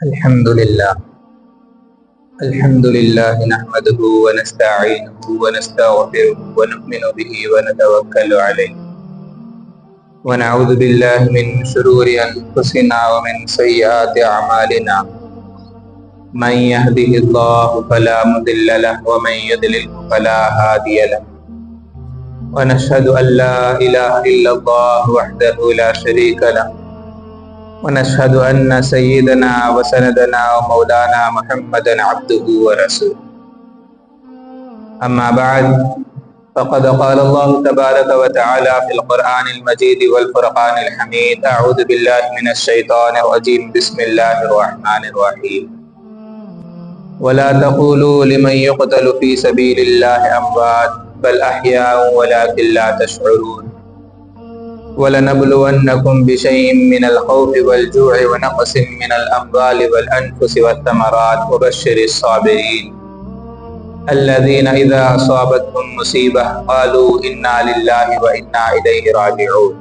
الحمد لله نحمده ونستعينه ونستغفره ونؤمن به ونتوكل عليه ونعوذ بالله من شرور أنفسنا ومن سيئات أعمالنا من يهده الله فلا مضل له ومن يضلل فلا هادي له ونشهد أن لا إله إلا الله وحده لا شريك له ونشهد أن سيدنا وسندنا ومولانا محمدا عبده ورسوله أما بعد فقد قال الله تبارك وتعالى في القرآن المجيد والفرقان الحميد أعوذ بالله من الشيطان الرجيم بسم الله الرحمن الرحيم ولا تقولوا لمن يقتل في سبيل الله أموات بل أحياء ولكن لا تشعرون وَلَنَبْلُوَنَّكُمْ بِشَيْءٍ مِّنَ الْخَوْفِ وَالْجُوعِ وَنَقْصٍ مِّنَ الْأَمْوَالِ وَالْأَنفُسِ وَالثَّمَرَاتِ وَبَشِّرِ الصَّابِرِينَ الَّذِينَ إِذَا أَصَابَتْهُم مُّصِيبَةٌ قَالُوا إِنَّا لِلَّهِ وَإِنَّا إِلَيْهِ راجعون۔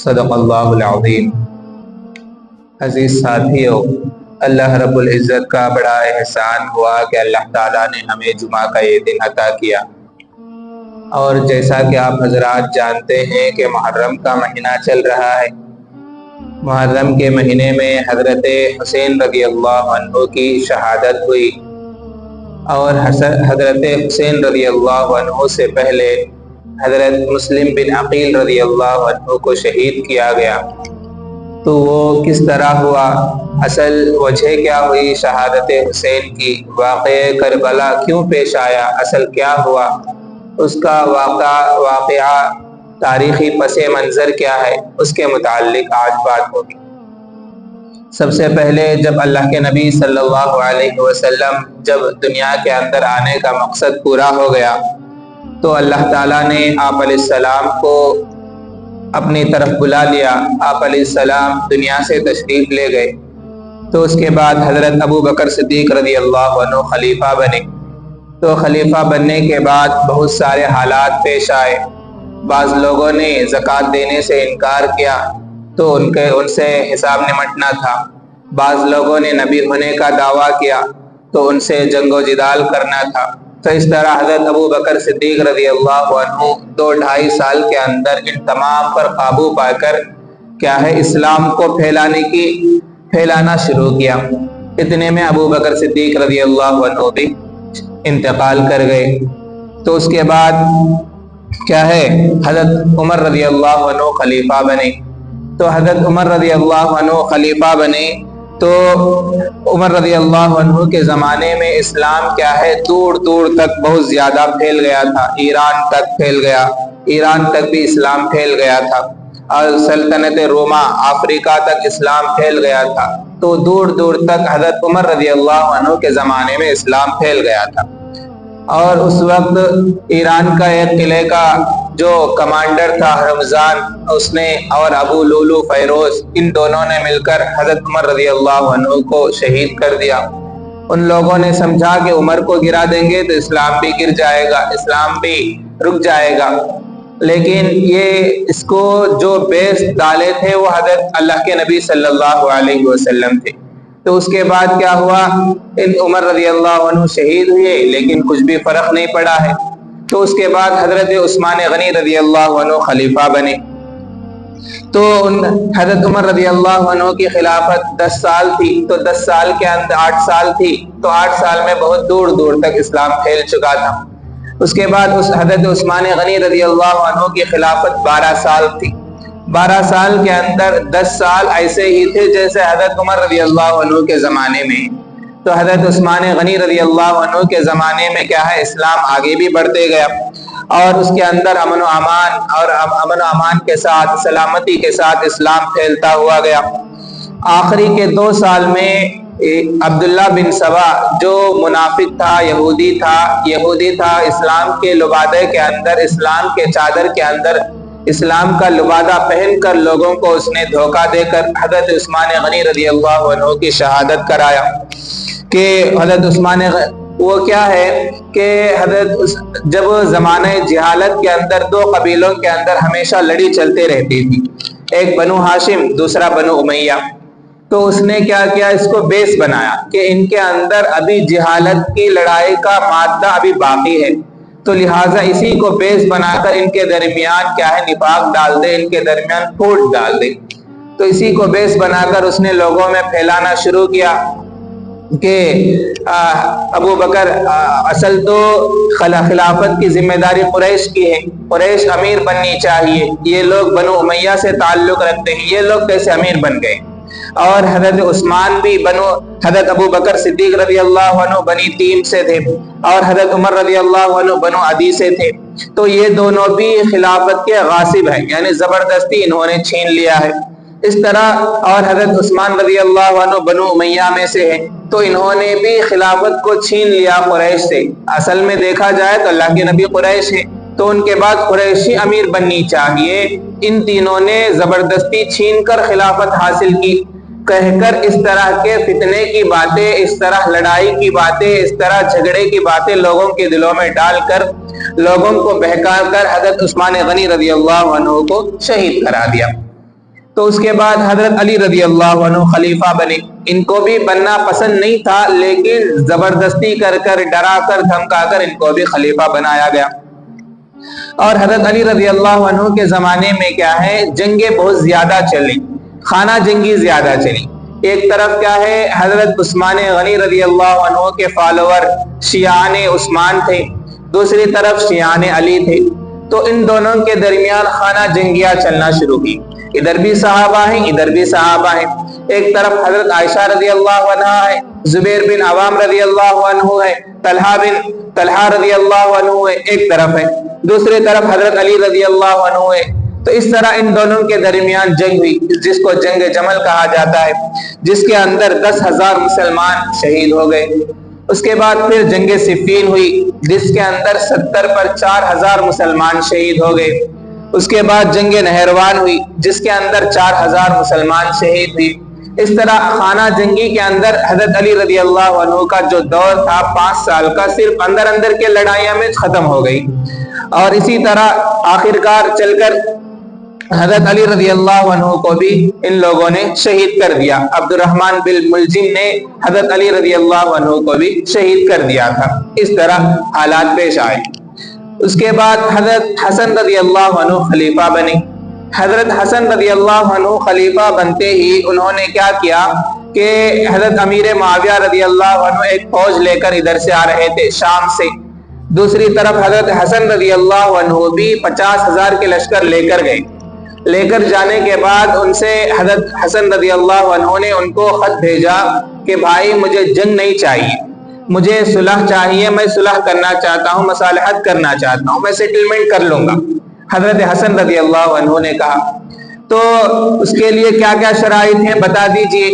صدق اللہ العظیم۔ عزیز ساتھیو، اللہ رب العزت کا بڑا احسان ہوا کہ اللہ تعالیٰ نے ہمیں جمعہ کا یہ دن عطا کیا، اور جیسا کہ آپ حضرات جانتے ہیں کہ محرم کا مہینہ چل رہا ہے۔ محرم کے مہینے میں حضرت حسین رضی اللہ عنہ کی شہادت ہوئی، اور حضرت حسین رضی اللہ عنہ سے پہلے حضرت مسلم بن عقیل رضی اللہ عنہ کو شہید کیا گیا۔ تو وہ کس طرح ہوا، اصل وجہ کیا ہوئی شہادت حسین کی، واقعہ کربلا کیوں پیش آیا، اصل کیا ہوا، اس کا واقعہ تاریخی پس منظر کیا ہے، اس کے متعلق آج بات ہوگی۔ سب سے پہلے جب اللہ کے نبی صلی اللہ علیہ وسلم جب دنیا کے اندر آنے کا مقصد پورا ہو گیا تو اللہ تعالیٰ نے آپ علیہ السلام کو اپنی طرف بلا لیا۔ آپ علیہ السلام دنیا سے تشریف لے گئے، تو اس کے بعد حضرت ابو بکر صدیق رضی اللہ عنہ خلیفہ بنے۔ تو خلیفہ بننے کے بعد بہت سارے حالات پیش آئے۔ بعض لوگوں نے زکوٰۃ دینے سے انکار کیا تو ان سے حساب نمٹنا تھا۔ بعض لوگوں نے نبی ہونے کا دعویٰ کیا تو ان سے جنگ و جدال کرنا تھا۔ تو اس طرح حضرت ابو بکر صدیق رضی اللہ عنہ 2-2.5 سال کے اندر ان تمام پر قابو پا کر کیا ہے اسلام کو پھیلانا شروع کیا۔ اتنے میں ابو بکر صدیق رضی اللہ عنہ بھی انتقال کر گئے۔ تو اس کے بعد کیا ہے حضرت عمر رضی اللہ عنہ خلیفہ بنے۔ تو حضرت عمر رضی اللہ عنہ خلیفہ بنے تو عمر رضی اللہ عنہ کے زمانے میں اسلام کیا ہے دور دور تک بہت زیادہ پھیل گیا تھا، ایران تک پھیل گیا، ایران تک بھی اسلام پھیل گیا تھا، اور سلطنت روما افریقہ تک اسلام پھیل گیا تھا۔ تو دور دور تک حضرت عمر رضی اللہ عنہ کے زمانے میں اسلام پھیل گیا تھا، اور اس وقت ایران کا ایک قلعے کا جو کمانڈر تھا رمضان، اس نے اور ابو لولو فیروز، ان دونوں نے مل کر حضرت عمر رضی اللہ عنہ کو شہید کر دیا۔ ان لوگوں نے سمجھا کہ عمر کو گرا دیں گے تو اسلام بھی گر جائے گا، اسلام بھی رک جائے گا، لیکن یہ اس کو جو بیس ڈالے تھے وہ حضرت اللہ کے نبی صلی اللہ علیہ وسلم تھے۔ تو اس کے بعد کیا ہوا، عمر رضی اللہ عنہ شہید ہوئے لیکن کچھ بھی فرق نہیں پڑا ہے۔ تو اس کے بعد حضرت عثمان غنی رضی اللہ عنہ خلیفہ بنے۔ تو حضرت عمر رضی اللہ عنہ کی خلافت 10 سال تھی، تو 10 سال کے اندر 8 سال تھی، تو 8 سال میں بہت دور دور تک اسلام پھیل چکا تھا۔ اس کے بعد حضرت عثمان غنی رضی اللہ عنہ کی خلافت 12 سال تھی۔ 12 سال کے اندر 10 سال ایسے ہی تھے جیسے حضرت عمر رضی اللہ عنہ کے زمانے میں۔ تو حضرت عثمان غنی رضی اللہ عنہ کے زمانے میں کیا ہے اسلام آگے بھی بڑھتے گیا، اور اس کے اندر امن و امان کے ساتھ، سلامتی کے ساتھ اسلام پھیلتا ہوا گیا۔ آخری کے 2 سال میں عبداللہ بن سبا جو منافق تھا، یہودی تھا، اسلام کے لبادے کے اندر، اسلام کے چادر کے اندر اسلام کا لبادہ پہن کر لوگوں کو اس نے دھوکہ دے کر حضرت عثمان غنی رضی اللہ عنہ کی شہادت کرایا۔ کہ حضرت عثمان وہ کیا ہے کہ حضرت جب زمانہ جہالت کے اندر 2 قبیلوں کے اندر ہمیشہ لڑی چلتے رہتی تھی، ایک بنو ہاشم دوسرا بنو امیہ۔ تو اس نے کیا کیا، اس کو بیس بنایا کہ ان کے اندر ابھی جہالت کی لڑائی کا مادہ ابھی باقی ہے، تو لہٰذا اسی کو بیس بنا کر ان کے درمیان کیا ہے نفاق ڈال دے، ان کے درمیان پھوٹ ڈال دے۔ تو اسی کو بیس بنا کر اس نے لوگوں میں پھیلانا شروع کیا کہ ابو بکر اصل تو خلافت کی ذمہ داری قریش کی ہے، قریش امیر بننی چاہیے، یہ لوگ بنو امیہ سے تعلق رکھتے ہیں، یہ لوگ کیسے امیر بن گئے؟ اور حضرت عثمان بھی حضرت ابو بکر صدیق رضی اللہ عنہ بنی تیم سے تھے، اور حضرت عمر رضی اللہ عنہ بنو عدی سے تھے، تو یہ دونوں بھی خلافت کے غاصب ہیں، یعنی زبردستی انہوں نے چھین لیا ہے اس طرح۔ اور حضرت عثمان رضی اللہ عنہ بنو امیہ میں سے ہیں، تو انہوں نے بھی خلافت کو چھین لیا قریش سے۔ اصل میں دیکھا جائے تو اللہ کے نبی قریش ہیں، تو ان کے بعد قریشی امیر بننی چاہیے، ان تینوں نے زبردستی چھین کر خلافت حاصل کی، کہہ کر اس طرح کے فتنے کی باتیں، اس طرح لڑائی کی باتیں، اس طرح جھگڑے کی باتیں لوگوں کے دلوں میں ڈال کر، لوگوں کو بہکا کر حضرت عثمان غنی رضی اللہ عنہ کو شہید کرا دیا۔ تو اس کے بعد حضرت علی رضی اللہ عنہ خلیفہ بنے، ان کو بھی بننا پسند نہیں تھا، لیکن زبردستی کر کر، ڈرا کر، دھمکا کر ان کو بھی خلیفہ بنایا گیا۔ اور حضرت علی رضی اللہ عنہ کے زمانے میں کیا ہے، جنگیں بہت زیادہ چلی، خانہ جنگی زیادہ چلی۔ ایک طرف کیا ہے، حضرت عثمان غنی رضی اللہ عنہ کے فالوور شیعان عثمان تھے، دوسری طرف شیعان علی تھے، تو ان دونوں کے درمیان خانہ جنگیاں چلنا شروع کی، ادھر بھی صحابہ ہیں، ادھر بھی صحابہ ہیں۔ ایک طرف حضرت عائشہ رضی اللہ عنہ ہے، زبیر بن عوام رضی اللہ عنہ ہے، طلحہ رضی اللہ عنہ ہے، ایک طرف ہے، دوسری طرف حضرت علی رضی اللہ عنہ ہے۔ تو اس طرح ان دونوں کے درمیان جنگ ہوئی، جس کو جنگ جمل کہا جاتا ہے، جس کے اندر 10,000 مسلمان شہید ہو گئے۔ اس کے بعد پھر جنگ صفین ہوئی، جس کے اندر 70 پر 4,000 مسلمان شہید ہو گئے۔ اس کے بعد جنگ نہروان ہوئی، جس کے اندر 4,000 مسلمان شہید ہوئی۔ اس طرح خانہ جنگی کے اندر حضرت علی رضی اللہ عنہ کا جو دور تھا 5 سال کا، صرف اندر اندر کے لڑائیاں میں ختم ہو گئی، اور اسی طرح آخرکار چل کر حضرت علی رضی اللہ عنہ کو بھی ان لوگوں نے شہید کر دیا۔ عبد الرحمن بن ملجم نے حضرت علی رضی اللہ عنہ کو بھی شہید کر دیا تھا۔ اس طرح حالات پیش آئے۔ اس کے بعد حضرت حسن رضی اللہ عنہ خلیفہ بنے۔ حضرت حسن رضی اللہ عنہ خلیفہ بنتے ہی انہوں نے کیا کیا کہ حضرت امیر معاویہ رضی اللہ عنہ ایک فوج لے کر ادھر سے آ رہے تھے شام سے، دوسری طرف حضرت حسن رضی اللہ عنہ بھی 50,000 کے لشکر لے کر گئے۔ لے کر جانے کے بعد ان سے حضرت حسن رضی اللہ عنہ نے ان کو خط بھیجا کہ بھائی مجھے جنگ نہیں چاہیے، مجھے صلح چاہیے، میں صلح کرنا چاہتا ہوں، مصالحت کرنا چاہتا ہوں، میں سیٹلمنٹ کر لوں گا۔ حضرت حسن رضی اللہ عنہ نے کہا تو اس کے لیے کیا کیا شرائط ہیں بتا دیجئے۔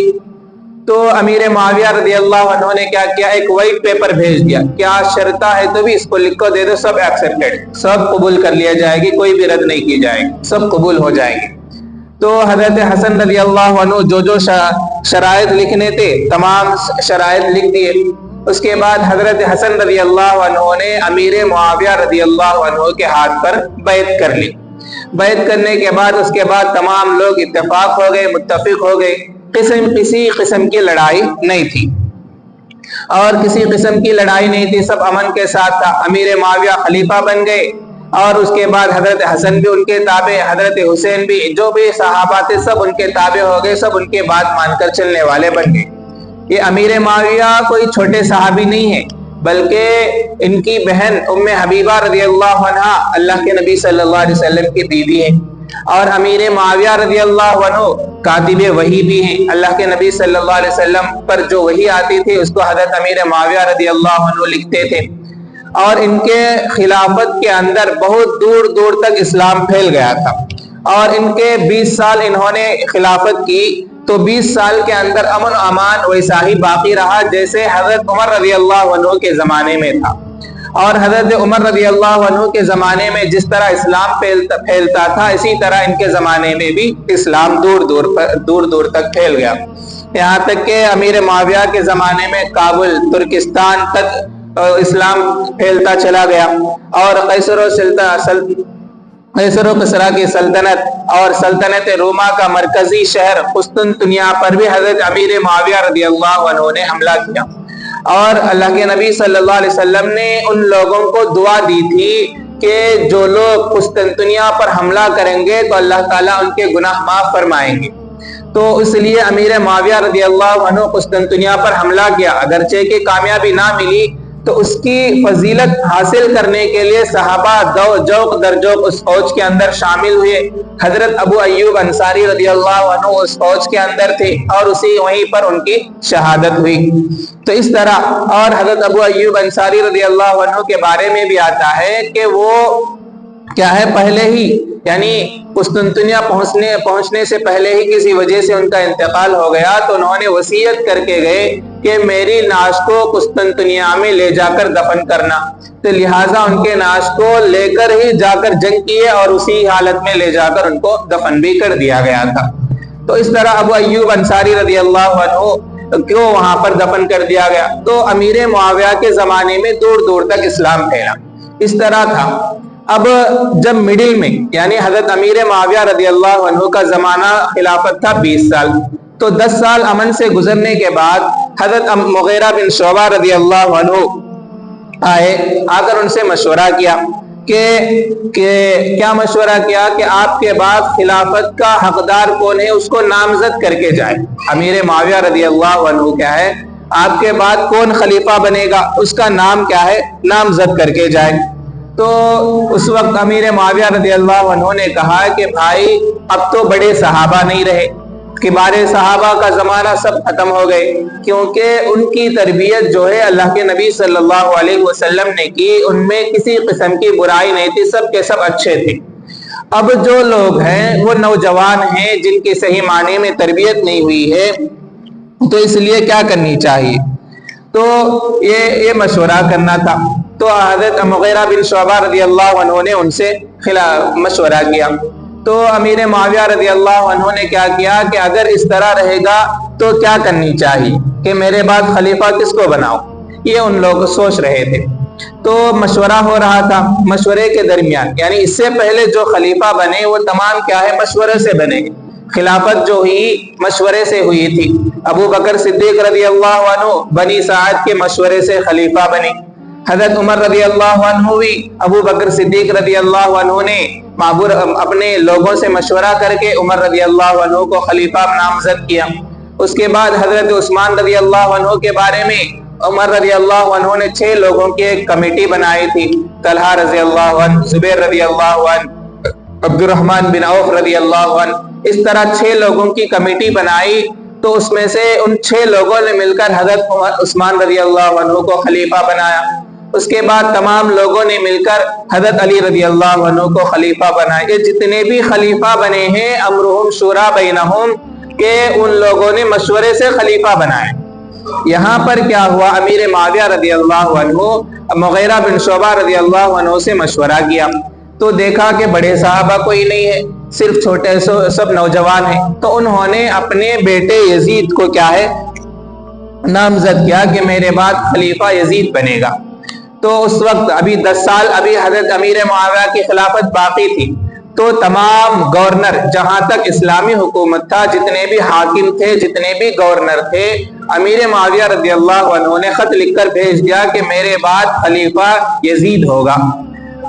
تو امیر معاویہ رضی اللہ عنہ نے کیا کیا، ایک وائٹ پیپر بھیج دیا، کیا شرطہ ہے تو بھی اس کو لکھ کر دے دو، سب ایکسپٹڈ، سب قبول کر لیا جائے گی، کوئی بھی رد نہیں کی جائے گی، سب قبول ہو جائیں گے۔ تو حضرت حسن رضی اللہ عنہ جو شرائط لکھنے تھے تمام شرائط لکھ دیے۔ اس کے بعد حضرت حسن رضی اللہ عنہ نے امیر معاویہ رضی اللہ عنہ کے ہاتھ پر بیعت کر لی۔ بیعت کرنے کے بعد اس کے بعد تمام لوگ اتفاق ہو گئے، متفق ہو گئے، کسی قسم کی لڑائی نہیں تھی، اور کسی قسم کی لڑائی نہیں تھی، سب امن کے ساتھ تھا۔ امیر معاویہ خلیفہ بن گئے، اور اس کے بعد حضرت حسن بھی ان کے تابع، حضرت حسین بھی، جو بھی صحابہ تھے سب ان کے تابع ہو گئے، سب ان کے بات مان کر چلنے والے بن گئے۔ یہ امیر معاویہ کوئی چھوٹے صحابی نہیں ہے، بلکہ ان کی بہن ام حبیبہ رضی اللہ عنہ اللہ کے نبی صلی اللہ علیہ وسلم کی بیوی ہے، اور امیر معاویہ رضی اللہ عنہ کاتب وحی بھی ہیں، اللہ کے نبی صلی اللہ علیہ وسلم پر جو وحی آتی تھی اس کو حضرت امیر معاویہ رضی اللہ عنہ لکھتے تھے، اور ان کے خلافت کے اندر بہت دور دور تک اسلام پھیل گیا تھا، اور ان کے 20 سال انہوں نے خلافت کی، تو 20 سال کے اندر امن و امان ویسا ہی باقی رہا جیسے حضرت عمر رضی اللہ عنہ کے زمانے میں تھا، اور حضرت عمر رضی اللہ عنہ کے زمانے میں جس طرح اسلام پھیلتا تھا اسی طرح ان کے زمانے میں بھی اسلام دور دور تک پھیل گیا، یہاں تک کہ امیر معاویہ کے زمانے میں کابل ترکستان تک اسلام پھیلتا چلا گیا، اور قیصر و قیصر و کسریٰ کی سلطنت اور سلطنت روما کا مرکزی شہر قسطنطنیہ پر بھی حضرت امیر معاویہ رضی اللہ عنہ نے حملہ کیا، اور اللہ کے نبی صلی اللہ علیہ وسلم نے ان لوگوں کو دعا دی تھی کہ جو لوگ قسطنطنیہ پر حملہ کریں گے تو اللہ تعالیٰ ان کے گناہ معاف فرمائیں گے۔ تو اس لیے امیر معاویہ رضی اللہ عنہ قسطنطنیہ پر حملہ کیا، اگرچہ کہ کامیابی نہ ملی تو اس کی فضیلت حاصل کرنے کے لیے صحابہ جوق در جوق اس فوج کے اندر شامل ہوئے۔ حضرت ابو ایوب انصاری رضی اللہ عنہ اس فوج کے اندر تھے اور وہیں پر ان کی شہادت ہوئی۔ تو اس طرح اور حضرت ابو ایوب انصاری رضی اللہ عنہ کے بارے میں بھی آتا ہے کہ وہ کیا ہے پہلے ہی یعنی قسطنطنیہ پہنچنے سے پہلے ہی کسی وجہ سے ان کا انتقال ہو گیا، تو انہوں نے وصیت کر کے گئے کہ میری نعش کو قسطنطنیہ میں لے جا کر دفن کرنا، تو لہٰذا ان کے نعش کو لے کر ہی جا کر جنگ کیے اور اسی حالت میں لے جا کر ان کو دفن بھی کر دیا گیا تھا۔ تو اس طرح ابو ایوب انصاری رضی اللہ عنہ کیوں وہاں پر دفن کر دیا گیا؟ تو امیر معاویہ کے زمانے میں دور دور تک اسلام پھیلا، اس طرح تھا۔ اب جب مڈل میں یعنی حضرت امیر معاویہ رضی اللہ عنہ کا زمانہ خلافت تھا 20 سال، تو 10 سال امن سے گزرنے کے بعد حضرت مغیرہ بن شعبہ رضی اللہ عنہ آئے، آ کر ان سے مشورہ کیا کہ کیا مشورہ کیا کہ آپ کے بعد خلافت کا حقدار کون ہے اس کو نامزد کر کے جائے۔ امیر معاویہ رضی اللہ عنہ کیا ہے آپ کے بعد کون خلیفہ بنے گا اس کا نام کیا ہے نامزد کر کے جائے۔ تو اس وقت امیر معاویہ رضی اللہ عنہ نے کہا کہ بھائی اب تو بڑے صحابہ نہیں رہے، کبار صحابہ کا زمانہ سب ختم ہو گئے، کیونکہ ان کی تربیت جو ہے اللہ کے نبی صلی اللہ علیہ وسلم نے کی، ان میں کسی قسم کی برائی نہیں تھی، سب کے سب اچھے تھے۔ اب جو لوگ ہیں وہ نوجوان ہیں جن کی صحیح معنی میں تربیت نہیں ہوئی ہے، تو اس لیے کیا کرنی چاہیے؟ تو یہ مشورہ کرنا تھا۔ تو حضرت مغیرہ بن شعبہ رضی اللہ عنہ نے ان سے مشورہ کیا، تو امیر معاویہ رضی اللہ عنہ نے کیا کیا کہ اگر اس طرح رہے گا تو کیا کرنی چاہیے کہ میرے بعد خلیفہ کس کو بناؤ، یہ ان لوگ سوچ رہے تھے۔ تو مشورہ ہو رہا تھا، مشورے کے درمیان یعنی اس سے پہلے جو خلیفہ بنے وہ تمام کیا ہے مشورے سے بنے، خلافت جو ہی مشورے سے ہوئی تھی۔ ابو بکر صدیق رضی اللہ عنہ بنی سعد کے مشورے سے خلیفہ بنے، حضرت عمر رضی اللہ عنہ بھی ابو بکر صدیق رضی اللہ عنہ نے اپنے لوگوں سے مشورہ کر کے عمر رضی اللہ عنہ کو خلیفہ نامزد کیا۔ اس کے بعد حضرت عثمان رضی اللہ عنہ کے بارے میں عمر رضی اللہ عنہ نے 6 لوگوں کی ایک کمیٹی بنائی تھی، طلحہ رضی اللہ عنہ، زبیر رضی اللہ عنہ، عبد الرحمن بن عوف رضی اللہ عنہ، اس طرح 6 لوگوں کی کمیٹی بنائی۔ تو اس میں سے ان 6 لوگوں نے مل کر حضرت عثمان رضی اللہ عنہ کو خلیفہ بنایا۔ اس کے بعد تمام لوگوں نے مل کر حضرت علی رضی اللہ عنہ کو خلیفہ بنایا۔ یہ جتنے بھی خلیفہ بنے ہیں امرہم شورا بینہم، کہ ان لوگوں نے مشورے سے خلیفہ بنائے۔ یہاں پر کیا ہوا، امیر معاویہ رضی اللہ عنہ مغیرہ بن شعبہ رضی اللہ عنہ سے مشورہ کیا، تو دیکھا کہ بڑے صحابہ کوئی نہیں ہے، صرف چھوٹے سب نوجوان ہیں، تو انہوں نے اپنے بیٹے یزید کو کیا ہے نامزد کیا کہ میرے بعد خلیفہ یزید بنے گا۔ تو اس وقت ابھی 10 سال ابھی حضرت امیر معاویہ کی خلافت باقی تھی، تو تمام گورنر جہاں تک اسلامی حکومت تھا، جتنے بھی حاکم تھے، جتنے بھی گورنر تھے، امیر معاویہ رضی اللہ عنہ نے خط لکھ کر بھیج دیا کہ میرے بعد خلیفہ یزید ہوگا۔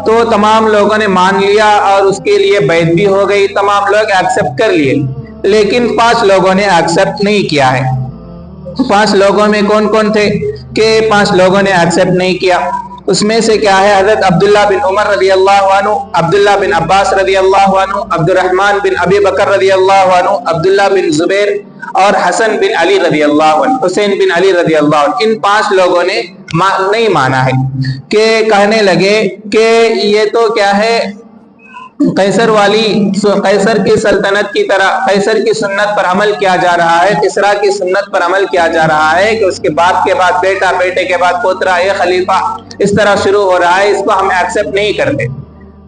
تو تمام لوگوں نے مان لیا اور اس کے لیے بیعت بھی ہو گئی، تمام لوگ ایکسپٹ کر لیے، لیکن 5 لوگوں نے ایکسپٹ نہیں کیا ہے۔ 5 لوگوں میں کون کون تھے کہ 5 لوگوں نے ایکسپٹ نہیں کیا؟ اس میں سے کیا ہے حضرت عبداللہ بن عمر رضی اللہ عنہ، عبداللہ بن عباس رضی اللہ عنہ، عبد الرحمن بن ابی بکر رضی اللہ عنہ، عبداللہ بن زبیر اور حسن بن علی رضی اللہ عنہ، حسین بن علی رضی اللہ عنہ۔ ان 5 لوگوں نے نہیں مانا ہے، کہ کہنے لگے کہ یہ تو کیا ہے قیصر کی سلطنت کی طرح قیصر کی سنت پر عمل کیا جا رہا ہے، کسریٰ کی سنت پر عمل کیا جا رہا ہے کہ اس کے باپ کے بعد بیٹا، بیٹے کے بعد پوترا، یہ خلیفہ اس طرح شروع ہو رہا ہے، اس کو ہم ایکسپٹ نہیں کرتے۔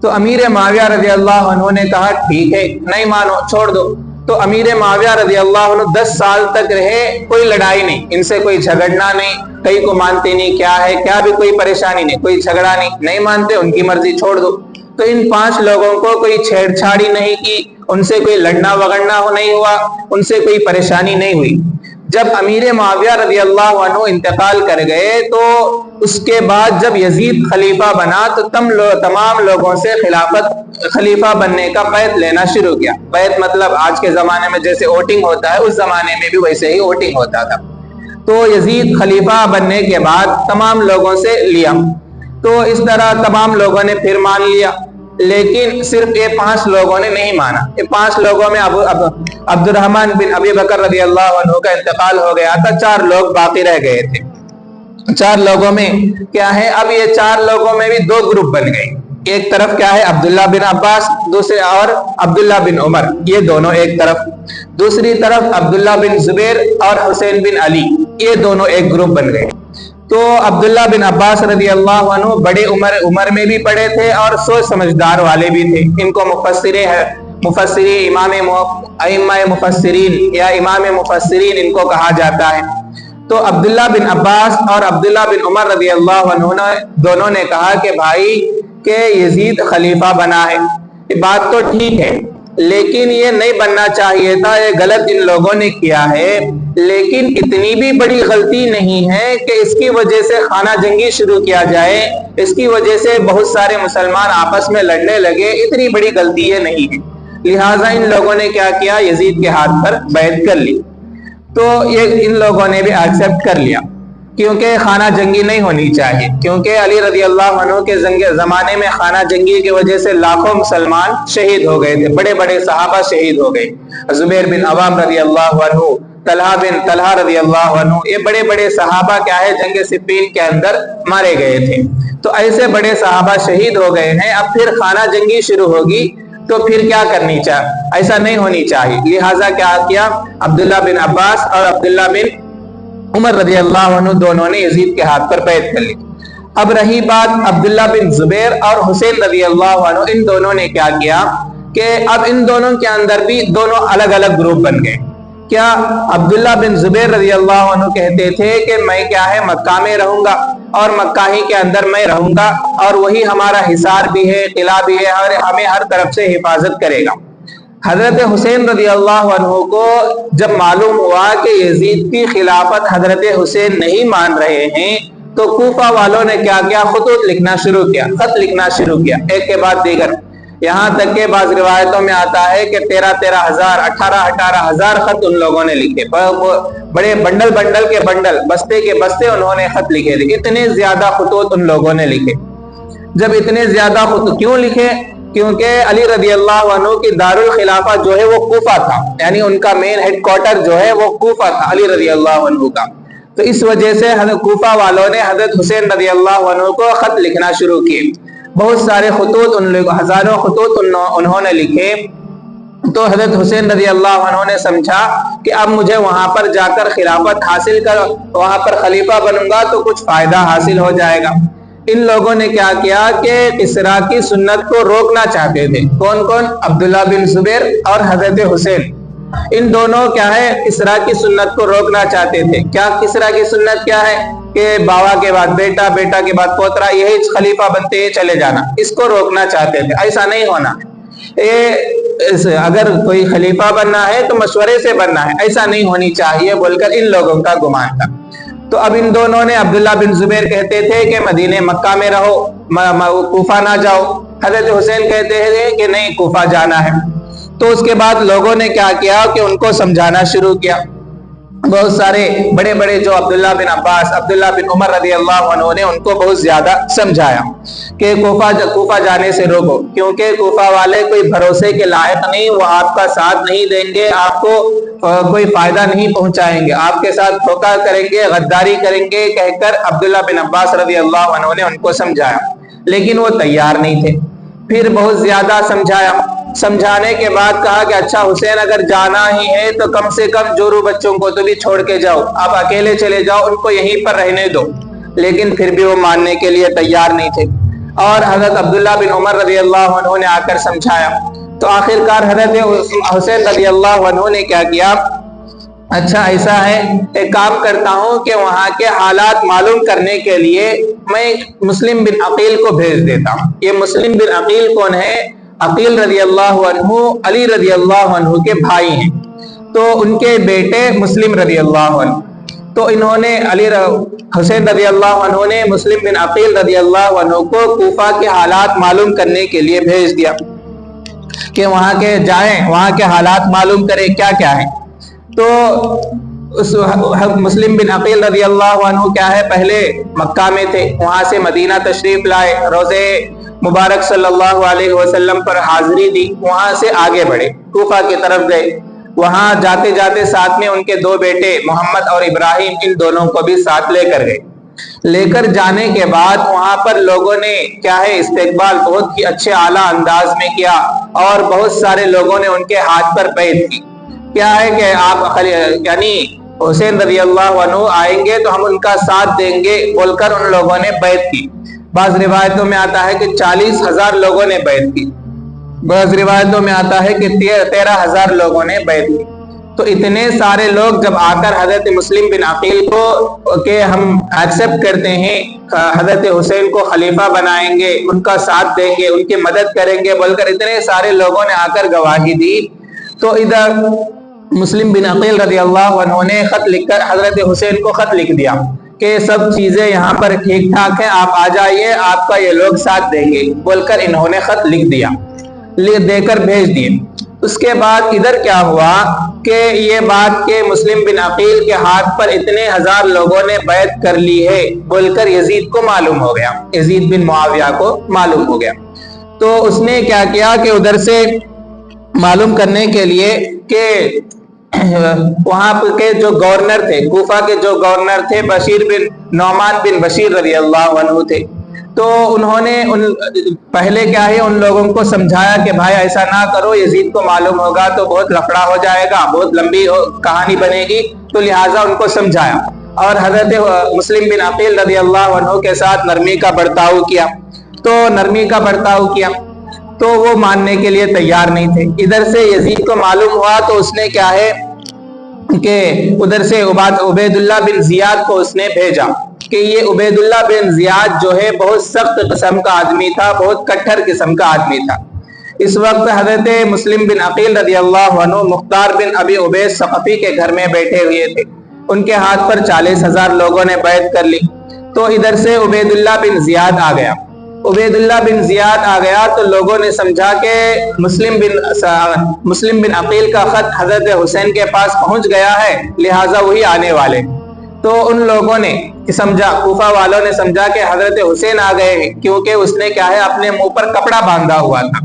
تو امیر معاویہ رضی اللہ عنہ نے کہا ٹھیک ہے، نہیں مانو، چھوڑ دو۔ تو امیر معاویہ رضی اللہ عنہ 10 سال تک رہے، کوئی لڑائی نہیں، ان سے کوئی جھگڑنا نہیں، کئی کو مانتے نہیں، کیا ہے کیا بھی کوئی پریشانی نہیں، کوئی جھگڑا نہیں، نہیں مانتے ان کی مرضی، چھوڑ دو۔ تو ان 5 لوگوں کو کوئی چھیڑ چھاڑی نہیں کی، ان سے کوئی لڑنا وگڑنا نہیں ہوا، ان سے کوئی پریشانی نہیں ہوئی۔ جب امیر معاویہ رضی اللہ عنہ انتقال کر گئے تو اس کے بعد جب یزید خلیفہ بنا تو تمام لوگوں سے خلیفہ بننے کا بیعت لینا شروع کیا۔ بیعت مطلب آج کے زمانے میں جیسے ووٹنگ ہوتا ہے، اس زمانے میں بھی ویسے ہی ووٹنگ ہوتا تھا۔ تو یزید خلیفہ بننے کے بعد تمام لوگوں سے لیا، تو اس طرح تمام لوگوں نے پھر مان لیا، لیکن صرف یہ 5 لوگوں نے نہیں مانا۔ یہ 5 لوگوں میں عبد الرحمن بن ابی بکر رضی اللہ عنہ کا انتقال ہو گیا تھا، 4 لوگ باقی رہ گئے تھے۔ 4 لوگوں میں کیا ہے، اب یہ 4 لوگوں میں بھی 2 گروپ بن گئے۔ ایک طرف کیا ہے عبداللہ بن عباس، دوسرے اور عبداللہ بن عمر، یہ دونوں ایک طرف، دوسری طرف عبداللہ بن زبیر اور حسین بن علی، یہ دونوں ایک گروپ بن گئے۔ تو عبداللہ بن عباس رضی اللہ عنہ بڑے عمر میں بھی پڑے تھے اور سوچ سمجھدار والے بھی تھے۔ ان کو مفسری ائمہ مفسرین یا امام مفسرین ان کو کہا جاتا ہے۔ تو عبداللہ بن عباس اور عبداللہ بن عمر رضی اللہ عنہ دونوں نے کہا کہ بھائی کہ یزید خلیفہ بنا ہے، یہ بات تو ٹھیک ہے، لیکن یہ نہیں بننا چاہیے تھا، یہ غلط ان لوگوں نے کیا ہے، لیکن اتنی بھی بڑی غلطی نہیں ہے کہ اس کی وجہ سے خانہ جنگی شروع کیا جائے، اس کی وجہ سے بہت سارے مسلمان آپس میں لڑنے لگے، اتنی بڑی غلطی یہ نہیں ہے۔ لہٰذا ان لوگوں نے کیا کیا، یزید کے ہاتھ پر بیعت کر لی۔ تو یہ ان لوگوں نے بھی ایکسپٹ کر لیا، کیونکہ خانہ جنگی نہیں ہونی چاہیے، کیونکہ علی رضی اللہ عنہ کے زمانے میں خانہ جنگی کی وجہ سے لاکھوں مسلمان شہید ہو گئے تھے، بڑے بڑے صحابہ شہید ہو گئے، زبیر بن عوام رضی اللہ عنہ، طلحہ رضی اللہ عنہ، یہ بڑے بڑے صحابہ کیا ہے جنگ صفین کے اندر مارے گئے تھے۔ تو ایسے بڑے صحابہ شہید ہو گئے ہیں، اب پھر خانہ جنگی شروع ہوگی تو پھر کیا کرنی چاہیے، ایسا نہیں ہونی چاہیے۔ لہٰذا کیا کیا، عبداللہ بن عباس اور عبداللہ بن عمر رضی اللہ عنہ دونوں نے یزید کے ہاتھ پر بیعت کر لی۔ اب رہی بات عبداللہ بن زبیر اور حسین رضی اللہ عنہ، ان دونوں نے کیا کیا کہ اب ان دونوں کے اندر بھی دونوں الگ الگ گروپ بن گئے۔ کیا عبداللہ بن زبیر رضی اللہ عنہ کہتے تھے کہ میں کیا ہے مکہ میں رہوں گا اور مکہ ہی کے اندر میں رہوں گا، اور وہی ہمارا حصار بھی ہے، قلعہ بھی ہے، اور ہمیں ہر طرف سے حفاظت کرے گا۔ حضرت حسین رضی اللہ عنہ کو جب معلوم ہوا کہ یزید کی خلافت حضرت حسین نہیں مان رہے ہیں تو کوفہ والوں نے کیا کیا، خطوط لکھنا شروع کیا، خط لکھنا شروع کیا، ایک کے بعد دیگر، یہاں تک کہ بعض روایتوں میں آتا ہے کہ 13,000 18,000 خط ان لوگوں نے لکھے، بڑے بنڈل کے بنڈل، بستے کے بستے انہوں نے خط لکھے تھے، اتنے زیادہ خطوط ان لوگوں نے لکھے۔ جب اتنے زیادہ خطوط کیوں لکھے، کیونکہ علی رضی اللہ عنہ کی دارالخلافہ جو ہے وہ کوفہ تھا، یعنی ان کا مین ہیڈ کوارٹر جو ہے وہ کوفہ تھا علی رضی اللہ عنہ کا، تو اس وجہ سے کوفہ والوں نے حضرت حسین رضی اللہ عنہ کو خط لکھنا شروع کیے، بہت سارے خطوط ہزاروں خطوط انہوں نے لکھے۔ تو حضرت حسین رضی اللہ عنہ نے سمجھا کہ اب مجھے وہاں پر جا کر خلافت حاصل کر وہاں پر خلیفہ بنوں گا تو کچھ فائدہ حاصل ہو جائے گا۔ ان لوگوں نے کیا کیا کہ کسریٰ کی سنت کو روکنا چاہتے تھے، کون کون، عبداللہ بن زبیر اور حضرت حسین، ان دونوں کیا ہے کسریٰ کی سنت کو روکنا چاہتے تھے۔ کیا کسریٰ کی سنت کیا ہے کہ باوا کے بعد بیٹا، بیٹا کے بعد پوترا، یہی خلیفہ بنتے چلے جانا، اس کو روکنا چاہتے تھے، ایسا نہیں ہونا، اگر کوئی خلیفہ بننا ہے تو مشورے سے بننا ہے، ایسا نہیں ہونی چاہیے بول کر ان لوگوں کا گمان تھا۔ تو اب ان دونوں نے، عبداللہ بن زبیر کہتے تھے کہ مدینہ مکہ میں رہو، کوفہ نہ جاؤ، حضرت حسین کہتے ہیں کہ نہیں کوفہ جانا ہے۔ تو اس کے بعد لوگوں نے کیا کیا کہ ان کو سمجھانا شروع کیا، بہت سارے بڑے بڑے جو عبداللہ بن عباس، عبداللہ بن عمر رضی اللہ عنہ نے ان کو بہت زیادہ سمجھایا کہ کوفہ جانے سے روکو، کیونکہ کوفہ والے کوئی بھروسے کے لائق نہیں، وہ آپ کا ساتھ نہیں دیں گے، آپ کو کوئی فائدہ نہیں پہنچائیں گے، آپ کے ساتھ دھوکہ کریں گے، غداری کریں گے کہہ کر عبداللہ بن عباس رضی اللہ عنہ نے ان کو سمجھایا، لیکن وہ تیار نہیں تھے۔ پھر بہت زیادہ سمجھایا، سمجھانے کے بعد کہا کہ اچھا حسین اگر جانا ہی ہے تو کم سے کم جورو بچوں کو تو بھی چھوڑ کے جاؤ، آپ اکیلے چلے جاؤ، ان کو یہیں پر رہنے دو، لیکن پھر بھی وہ ماننے کے لیے تیار نہیں تھے۔ اور حضرت عبداللہ بن عمر رضی اللہ عنہ نے آ کر سمجھایا، تو آخر کار حضرت حسین رضی اللہ عنہ نے کیا کیا، اچھا ایسا ہے، ایک کام کرتا ہوں کہ وہاں کے حالات معلوم کرنے کے لیے میں مسلم بن عقیل کو بھیج دیتا ہوں۔ یہ مسلم بن عقیل کون ہے؟ عقیل رضی اللہ عنہ علی رضی اللہ عنہ کے بھائی ہیں، تو ان کے بیٹے مسلم رضی اللہ عنہ، تو انہوں نے حسین رضی اللہ عنہ نے مسلم بن عقیل رضی اللہ عنہ کو کوفہ کے حالات معلوم کرنے کے لیے بھیج دیا کہ وہاں کے جائیں، وہاں کے حالات معلوم کریں کیا کیا ہے۔ تو اس مسلم بن عقیل رضی اللہ عنہ کیا ہے، پہلے مکہ میں تھے، وہاں سے مدینہ تشریف لائے، روزے مبارک صلی اللہ علیہ وسلم پر حاضری دی، وہاں سے آگے بڑھے، کوفہ کی طرف گئے۔ وہاں جاتے جاتے ساتھ میں ان کے دو بیٹے محمد اور ابراہیم، ان دونوں کو بھی ساتھ لے کر گئے۔ لے کر جانے کے بعد وہاں پر لوگوں نے کیا ہے استقبال بہت ہی اچھے اعلیٰ انداز میں کیا، اور بہت سارے لوگوں نے ان کے ہاتھ پر بیعت کی۔ کیا ہے کہ آپ یعنی حسین رضی اللہ عنہ آئیں گے تو ہم ان کا ساتھ دیں گے بول کر ان لوگوں نے بیعت کی۔ بعض روایتوں میں آتا ہے کہ 40,000 لوگوں نے بیعت کی، بعض روایتوں میں آتا ہے کہ 13,000 لوگوں نے بیعت کی۔ تو اتنے سارے لوگ جب آ کر حضرت مسلم بن عقیل کو کہ ہم ایکسپٹ کرتے ہیں، حضرت حسین کو خلیفہ بنائیں گے، ان کا ساتھ دیں گے، ان کی مدد کریں گے بول کر اتنے سارے لوگوں نے آ کر گواہی دی، تو ادھر مسلم بن عقیل رضی اللہ عنہ نے خط لکھ کر حضرت حسین کو خط لکھ دیا کہ سب چیزیں یہاں پر ٹھیک ٹھاک ہیں، آپ آ جائیے، آپ کا یہ لوگ ساتھ دیں گے بول کر انہوں نے خط لکھ دیا، دے کر بھیج دیے۔ اس کے بعد ادھر کیا ہوا کہ یہ بات کہ مسلم بن عقیل کے ہاتھ پر اتنے ہزار لوگوں نے بیعت کر لی ہے بول کر یزید کو معلوم ہو گیا، یزید بن معاویہ کو معلوم ہو گیا۔ تو اس نے کیا کیا کہ ادھر سے معلوم کرنے کے لیے کہ وہاں کے جو گورنر تھے، کوفہ کے جو گورنر تھے بشیر بن نعمان بن بشیر رضی اللہ عنہ تھے، تو انہوں نے پہلے کیا ہے ان لوگوں کو سمجھایا کہ بھائی ایسا نہ کرو، یزید کو معلوم ہوگا تو بہت لفڑا ہو جائے گا، بہت لمبی کہانی بنے گی، تو لہٰذا ان کو سمجھایا، اور حضرت مسلم بن عقیل رضی اللہ عنہ کے ساتھ نرمی کا برتاؤ کیا۔ تو نرمی کا برتاؤ کیا تو وہ ماننے کے لیے تیار نہیں تھے۔ ادھر سے یزید کو معلوم ہوا تو اس نے کیا ہے کہ ادھر سے عبید اللہ بن زیاد کو اس نے بھیجا کہ یہ عبید اللہ بن زیاد جو ہے بہت سخت قسم کا آدمی تھا، بہت کٹھر قسم کا آدمی تھا۔ اس وقت حضرت مسلم بن عقیل رضی اللہ عنہ مختار بن ابی عبید ثقفی کے گھر میں بیٹھے ہوئے تھے، ان کے ہاتھ پر 40,000 لوگوں نے بیعت کر لی۔ تو ادھر سے عبید اللہ بن زیاد آ گیا، عبید اللہ بن زیاد آ گیا تو لوگوں نے سمجھا کہ مسلم بن عقیل کا خط حضرت حسین کے پاس پہنچ گیا ہے، لہٰذا وہی آنے والے۔ تو ان لوگوں نے سمجھا، کوفہ والوں نے سمجھا کہ حضرت حسین آ گئے ہیں، کیونکہ اس نے کیا ہے اپنے منہ پر کپڑا باندھا ہوا تھا،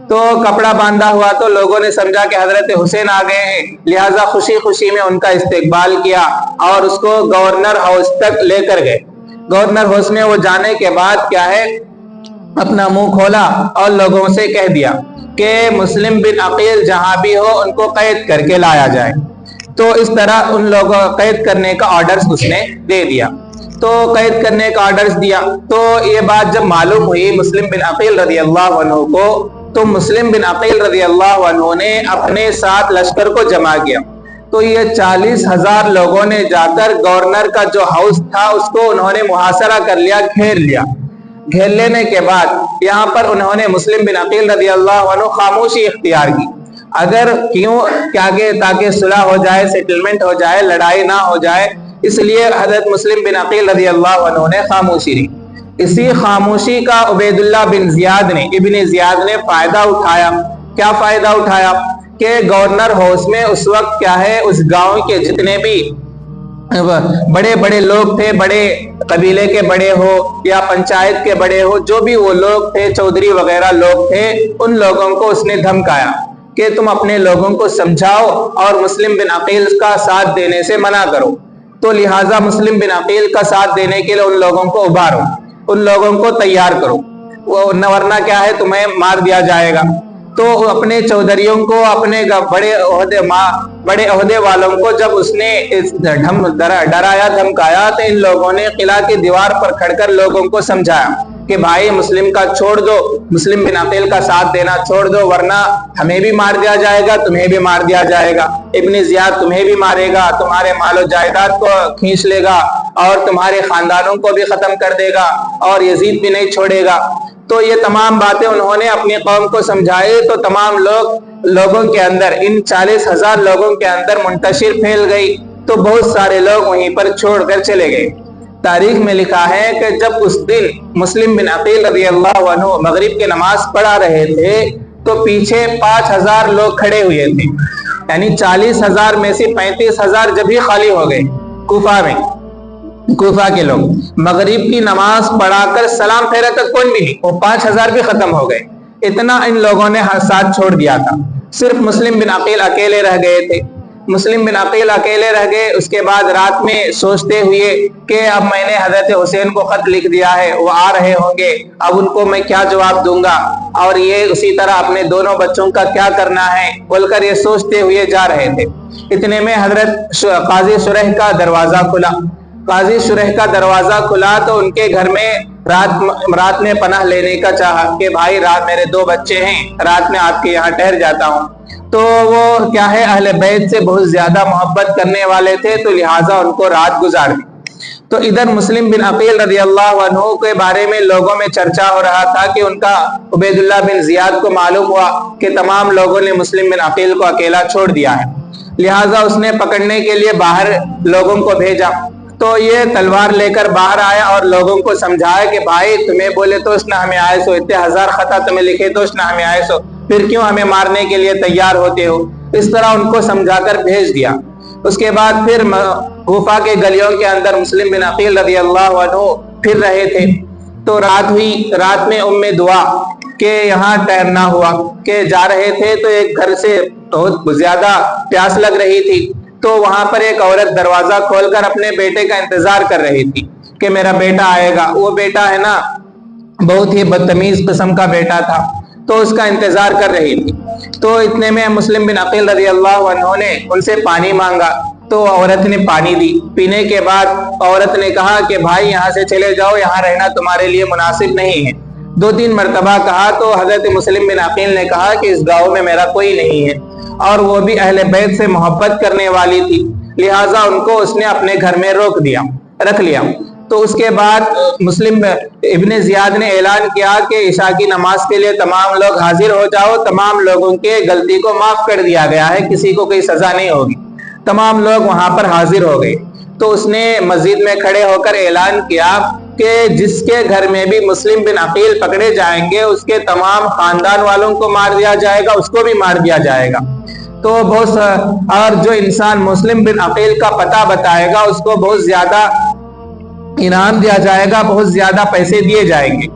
تو کپڑا باندھا ہوا تو لوگوں نے سمجھا کہ حضرت حسین آ گئے ہیں، لہٰذا خوشی خوشی میں ان کا استقبال کیا اور اس کو گورنر ہاؤس تک لے کر گئے۔ گورنر ہاؤس میں وہ جانے کے بعد کیا ہے اپنا منہ کھولا اور لوگوں سے کہہ دیا کہ مسلم بن عقیل جہاں بھی ہو ان کو قید کر کے لایا جائے۔ تو اس طرح ان لوگوں قید کرنے کا آرڈرز اس نے دے دیا، تو قید کرنے کا آرڈرز دیا۔ تو یہ بات جب معلوم ہوئی مسلم بن عقیل رضی اللہ عنہ کو، تو مسلم بن عقیل رضی اللہ عنہ نے اپنے ساتھ لشکر کو جمع کیا۔ تو یہ 40,000 لوگوں نے جا کر گورنر کا جو ہاؤس تھا اس کو انہوں نے محاصرہ کر لیا، گھیر لیا۔ گھیر لینے کے بعد یہاں پر انہوں نے مسلم بن عقیل رضی اللہ عنہ خاموشی اختیار کی، اگر کیوں کہ تاکہ صلح ہو جائے، سیٹلمنٹ ہو جائے، لڑائی نہ ہو جائے، اس لیے حضرت مسلم بن عقیل رضی اللہ عنہ نے خاموشی رہی۔ اسی خاموشی کا عبید اللہ بن زیاد نے ابن زیاد نے فائدہ اٹھایا۔ کیا فائدہ اٹھایا کہ گورنر ہاؤس میں اس وقت کیا ہے اس گاؤں کے جتنے بھی بڑے بڑے لوگ تھے، بڑے قبیلے کے بڑے ہو یا پنچایت کے بڑے ہو، جو بھی وہ لوگ تھے، چودھری وغیرہ لوگ تھے، ان لوگوں کو اس نے دھمکایا کہ تم اپنے لوگوں کو سمجھاؤ اور مسلم بن عقیل کا ساتھ دینے سے منع کرو۔ تو لہٰذا مسلم بن عقیل کا ساتھ دینے کے لیے ان لوگوں کو ابھارو، ان لوگوں کو تیار کرو، ورنہ کیا ہے تمہیں مار دیا جائے گا۔ تو اپنے چودھریوں کو، اپنے بڑے عہدے والوں کو جب اس نے ڈرایا دھمکایا تو ان لوگوں نے قلعہ کی دیوار پر کھڑ کر لوگوں کو سمجھایا کہ بھائی مسلم کا چھوڑ دو، مسلم بن عقیل کا ساتھ دینا چھوڑ دو، ورنہ ہمیں بھی مار دیا جائے گا، تمہیں بھی مار دیا جائے گا، ابن زیاد تمہیں بھی مارے گا، تمہارے مال و جائیداد کو کھینچ لے گا اور تمہارے خاندانوں کو بھی ختم کر دے گا اور یزید بھی نہیں چھوڑے گا۔ تو یہ تمام باتیں انہوں نے اپنی قوم کو سمجھائی، تو تمام لوگوں کے اندر، ان 40,000 لوگوں کے اندر منتشر پھیل گئی، تو بہت سارے لوگ وہیں پر چھوڑ کر چلے گئے۔ تاریخ میں لکھا ہے کہ جب اس دن مسلم بن عقیل رضی اللہ عنہ مغرب کی نماز پڑھا رہے تھے تو پیچھے 5,000 لوگ کھڑے ہوئے تھے، یعنی 40,000 میں سے 35,000 جب ہی خالی ہو گئے کوفہ کے لوگ، مغرب کی نماز پڑھا کر سلام پھیرا تک کوئی بھی نہیں، وہ 5,000 بھی ختم ہو گئے، اتنا ان لوگوں نے ساتھ چھوڑ دیا تھا۔ صرف مسلم بن عقیل اکیلے رہ گئے تھے، مسلم بن عقیل اکیلے رہ گئے۔ اس کے بعد رات میں سوچتے ہوئے کہ اب میں نے حضرت حسین کو خط لکھ دیا ہے، وہ آ رہے ہوں گے، اب ان کو میں کیا جواب دوں گا، اور یہ اسی طرح اپنے دونوں بچوں کا کیا کرنا ہے بول کر یہ سوچتے ہوئے جا رہے تھے۔ اتنے میں حضرت قاضی شریح کا دروازہ کھلا، قاضی شریح کا دروازہ کھلا تو ان کے گھر میں رات میں پناہ لینے کا چاہا کہ بھائی رات میرے 2 بچے ہیں، رات میں آپ کے یہاں ٹھہر جاتا ہوں۔ تو وہ کیا ہے، اہل بیت سے بہت زیادہ محبت کرنے والے تھے، تو لہٰذا ان کو رات گزار دی۔ تو ادھر مسلم بن عقیل رضی اللہ عنہ کے بارے میں لوگوں میں چرچا ہو رہا تھا کہ ان کا عبید اللہ بن زیاد کو معلوم ہوا کہ تمام لوگوں نے مسلم بن عقیل کو اکیلا چھوڑ دیا ہے، لہٰذا اس نے پکڑنے کے لیے باہر لوگوں کو بھیجا۔ تو یہ تلوار لے کر باہر آیا اور لوگوں کو سمجھایا کہ بھائی تمہیں بولے تو اس نہ ہمیں آئے سو، اتنے 1000 خطا تمہیں لکھے تو اس نہ ہمیں آئے سو، پھر کیوں ہمیں مارنے کے لیے تیار ہوتے ہو؟ اس طرح ان کو سمجھا کر بھیج دیا۔ اس کے بعد پھر کوفہ کے گلیوں کے اندر مسلم بن عقیل رضی اللہ عنہ پھر رہے تھے۔ تو رات ہوئی، رات میں دعا کہ یہاں ٹھہرنا ہوا کہ جا رہے تھے تو ایک گھر سے بہت زیادہ پیاس لگ رہی تھی، تو وہاں پر ایک عورت دروازہ کھول کر اپنے بیٹے کا انتظار کر رہی تھی کہ میرا بیٹا آئے گا۔ وہ بیٹا ہے نا بہت ہی بدتمیز قسم کا بیٹا تھا، تو اس کا انتظار کر رہی تھی۔ تو اتنے میں مسلم بن عقیل رضی اللہ عنہ نے ان سے پانی مانگا، تو عورت نے پانی دی۔ پینے کے بعد عورت نے کہا کہ بھائی یہاں سے چلے جاؤ، یہاں رہنا تمہارے لیے مناسب نہیں ہے۔ 2-3 مرتبہ کہا تو حضرت مسلم بن عقیل نے کہا کہ اس گاؤں میں میرا کوئی نہیں ہے، اور وہ بھی اہل بیت سے محبت کرنے والی تھی، لہٰذا ان کو اس نے اپنے گھر میں رکھ لیا۔ تو اس کے بعد مسلم ابن زیاد نے اعلان کیا کہ عشاء کی نماز کے لیے تمام لوگ حاضر ہو جاؤ، تمام لوگوں کے غلطی کو معاف کر دیا گیا ہے، کسی کو کوئی سزا نہیں ہوگی۔ تمام لوگ وہاں پر حاضر ہو گئے۔ تو اس نے مسجد میں کھڑے ہو کر اعلان کیا کہ جس کے گھر میں بھی مسلم بن عقیل پکڑے جائیں گے اس کے تمام خاندان والوں کو مار دیا جائے گا، اس کو بھی مار دیا جائے گا۔ تو اور جو انسان مسلم بن عقیل کا پتہ بتائے گا اس کو بہت زیادہ انعام دیا جائے گا، بہت زیادہ پیسے دیے جائیں گے۔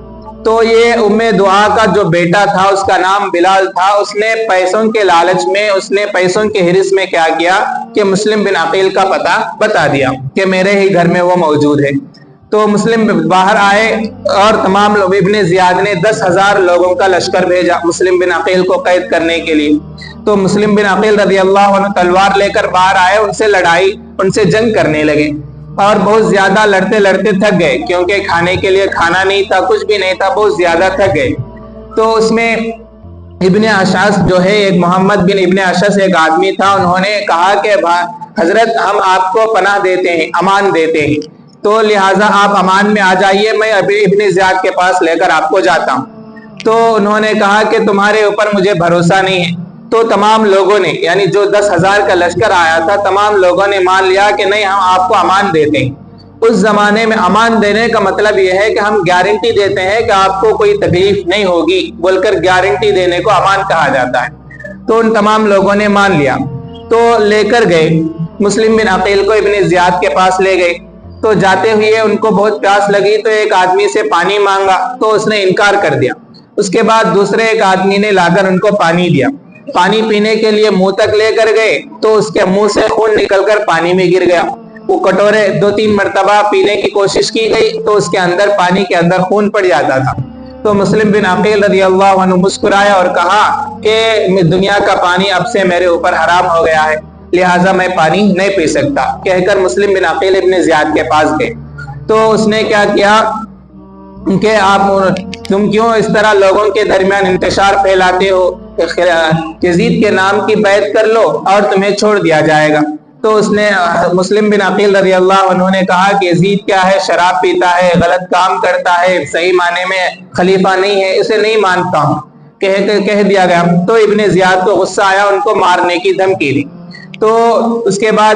تو یہ ام دعا کا جو بیٹا تھا اس کا نام بلال تھا، اس نے پیسوں کے لالچ میں، اس نے پیسوں کے حرص میں کیا کیا کہ مسلم بن عقیل کا پتہ بتا دیا کہ میرے ہی گھر میں وہ موجود ہے۔ تو مسلم باہر آئے اور تمام لوگ، ابن زیاد نے 10,000 لوگوں کا لشکر بھیجا مسلم بن عقیل کو قید کرنے کے لیے۔ تو مسلم بن عقیل رضی اللہ عنہ تلوار لے کر باہر آئے، ان سے لڑائی، ان سے جنگ کرنے لگے، اور بہت زیادہ لڑتے لڑتے تھک گئے، کیونکہ کھانے کے لیے کھانا نہیں تھا، کچھ بھی نہیں تھا، بہت زیادہ تھک گئے۔ تو اس میں ابن اشعث جو ہے، ایک محمد بن ابن اشعث ایک آدمی تھا، انہوں نے کہا کہ حضرت ہم آپ کو پناہ دیتے ہیں، امان دیتے ہیں، تو لہٰذا آپ امان میں آ جائیے، میں ابھی ابن زیاد کے پاس لے کر آپ کو جاتا ہوں۔ تو انہوں نے کہا کہ تمہارے اوپر مجھے بھروسہ نہیں ہے۔ تو تمام لوگوں نے، یعنی جو 10,000 کا لشکر آیا تھا، تمام لوگوں نے مان لیا کہ نہیں، ہم آپ کو امان دیتے ہیں۔ اس زمانے میں امان دینے کا مطلب یہ ہے کہ ہم گارنٹی دیتے ہیں کہ آپ کو کوئی تکلیف نہیں ہوگی بول کر گارنٹی دینے کو امان کہا جاتا ہے۔ تو ان تمام لوگوں نے مان لیا، تو لے کر گئے مسلم بن عقیل کو ابن زیاد کے پاس لے گئے۔ تو جاتے ہوئے ان کو بہت پیاس لگی، تو ایک آدمی سے پانی مانگا تو اس نے انکار کر دیا۔ اس کے بعد دوسرے ایک آدمی نے لا کر ان کو پانی دیا، پانی پینے کے لیے منہ تک لے کر گئے تو اس کے منہ سے خون نکل کر پانی میں گر گیا۔ وہ کٹورے 2-3 مرتبہ پینے کی کوشش کی گئی تو اس کے اندر، پانی کے اندر خون پڑ جاتا تھا۔ تو مسلم بن عقیل رضی اللہ عنہ مسکرایا اور کہا کہ دنیا کا پانی اب سے میرے اوپر حرام ہو گیا ہے، لہٰذا میں پانی نہیں پی سکتا، کہہ کر مسلم بن عقیل ابن زیاد کے پاس گئے۔ تو اس نے کیا کیا، کہ تم کیوں اس طرح لوگوں کے درمیان انتشار پھیلاتے ہو، یزید کے نام کی بیعت کر لو اور تمہیں چھوڑ دیا جائے گا۔ تو اس نے مسلم بن عقیل رضی اللہ عنہ نے کہا کہ یزید کیا ہے، شراب پیتا ہے، غلط کام کرتا ہے، صحیح معنی میں خلیفہ نہیں ہے، اسے نہیں مانتا ہوں، کہہ دیا گیا۔ تو ابن زیاد کو غصہ آیا، ان کو مارنے کی دھمکی دی۔ تو اس کے بعد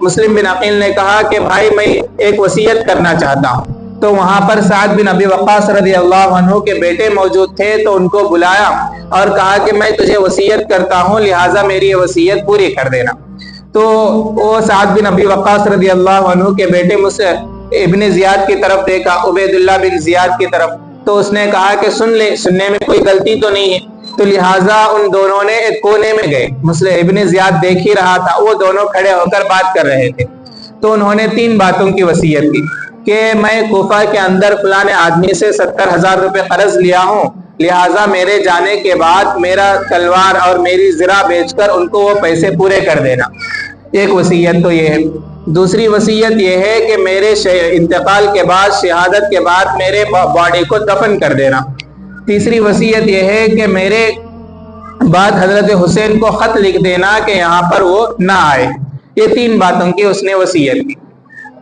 مسلم بن عقیل نے کہا کہ بھائی میں ایک وصیت کرنا چاہتا ہوں۔ تو وہاں پر سعد بن ابی وقاص رضی اللہ عنہ کے بیٹے موجود تھے، تو ان کو بلایا اور کہا کہ میں تجھے وصیت کرتا ہوں، لہٰذا میری یہ وصیت پوری کر دینا۔ تو وہ سعد بن ابی وقاص رضی اللہ عنہ کے بیٹے ابن زیاد کی طرف دیکھا، عبید اللہ بن زیاد کی طرف، تو اس نے کہا کہ سن لے، سننے میں کوئی غلطی تو نہیں ہے۔ تو لہٰذا ان دونوں نے ایک کونے میں گئے، ابن زیاد دیکھ ہی رہا تھا، وہ دونوں کھڑے ہو کر بات کر رہے تھے۔ تو انہوں نے 3 باتوں کی وصیت کی کہ میں کوفہ کے اندر فلاں آدمی سے 70,000 روپے قرض لیا ہوں، لہٰذا میرے جانے کے بعد میرا تلوار اور میری زرہ بیچ کر ان کو وہ پیسے پورے کر دینا۔ ایک وصیت تو یہ ہے۔ دوسری وصیت یہ ہے کہ میرے انتقال کے بعد، شہادت کے بعد میرے باڈی کو دفن کر دینا۔ تیسری وصیت یہ ہے کہ میرے بعد حضرت حسین کو خط لکھ دینا کہ یہاں پر وہ نہ آئے۔ یہ 3 باتوں کی اس نے وصیت کی۔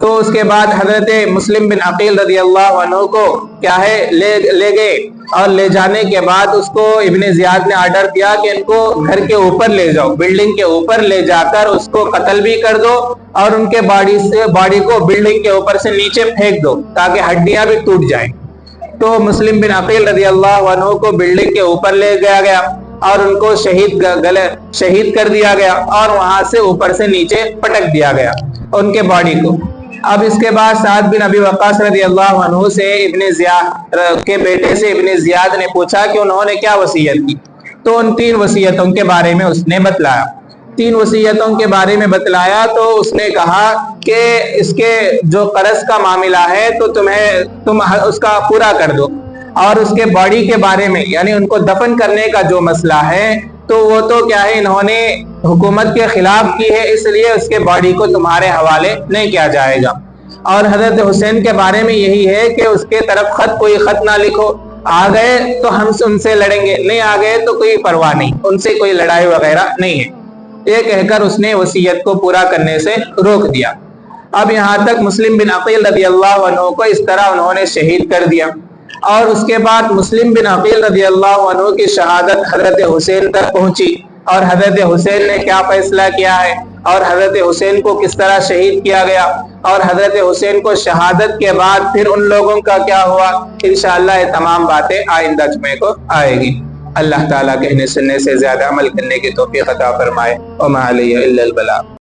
تو اس کے بعد حضرت مسلم بن عقیل رضی اللہ عنہ کو کیا ہے لے گئے، اور لے جانے کے بعد اس کو ابن زیاد نے آرڈر دیا کہ ان کو گھر کے اوپر لے جاؤ، بلڈنگ کے اوپر لے جا کر اس کو قتل بھی کر دو اور ان کے باڈی کو بلڈنگ کے اوپر سے نیچے پھینک دو تاکہ ہڈیاں بھی ٹوٹ جائیں۔ تو مسلم بن عقیل رضی اللہ عنہ کو بلڈنگ کے اوپر لے جایا گیا اور ان کو شہید کر دیا گیا، اور وہاں سے اوپر سے نیچے پٹک دیا گیا ان کے باڈی کو۔ اب اس کے بعد سعد بن ابی وقاص رضی اللہ عنہ سے ابن زیاد کے بیٹے سے ابن زیاد نے پوچھا کہ انہوں نے کیا وصیت کی۔ تو ان 3 وصیتوں کے بارے میں اس نے بتلایا۔ 3 وصیتوں کے بارے میں بتلایا تو اس نے کہا کہ اس کے جو قرض کا معاملہ ہے تو تم اس کا پورا کر دو، اور اس کے باڈی کے بارے میں یعنی ان کو دفن کرنے کا جو مسئلہ ہے تو وہ تو کیا ہے انہوں نے حکومت کے خلاف کی ہے، اس لیے اس کے باڈی کو تمہارے حوالے نہیں کیا جائے گا۔ اور حضرت حسین کے بارے میں یہی ہے کہ اس کے طرف کوئی خط نہ لکھو، آ گئے تو ہم ان سے لڑیں گے، نہیں آ گئے تو کوئی پرواہ نہیں، ان سے کوئی لڑائی وغیرہ نہیں ہے۔ یہ کہہ کر اس نے وصیت کو پورا کرنے سے روک دیا۔ اب یہاں تک مسلم بن عقیل رضی اللہ عنہ کو اس طرح انہوں نے شہید کر دیا، اور اس کے بعد مسلم بن عقیل رضی اللہ عنہ کی شہادت حضرت حسین تک پہنچی، اور حضرت حسین نے کیا فیصلہ کیا ہے، اور حضرت حسین کو کس طرح شہید کیا گیا، اور حضرت حسین کو شہادت کے بعد پھر ان لوگوں کا کیا ہوا، انشاءاللہ یہ تمام باتیں آئندہ جمعے کو آئے گی۔ اللہ تعالیٰ کہنے سننے سے زیادہ عمل کرنے کی توفیق عطا فرمائے۔ وما علیہ الا البلاغ۔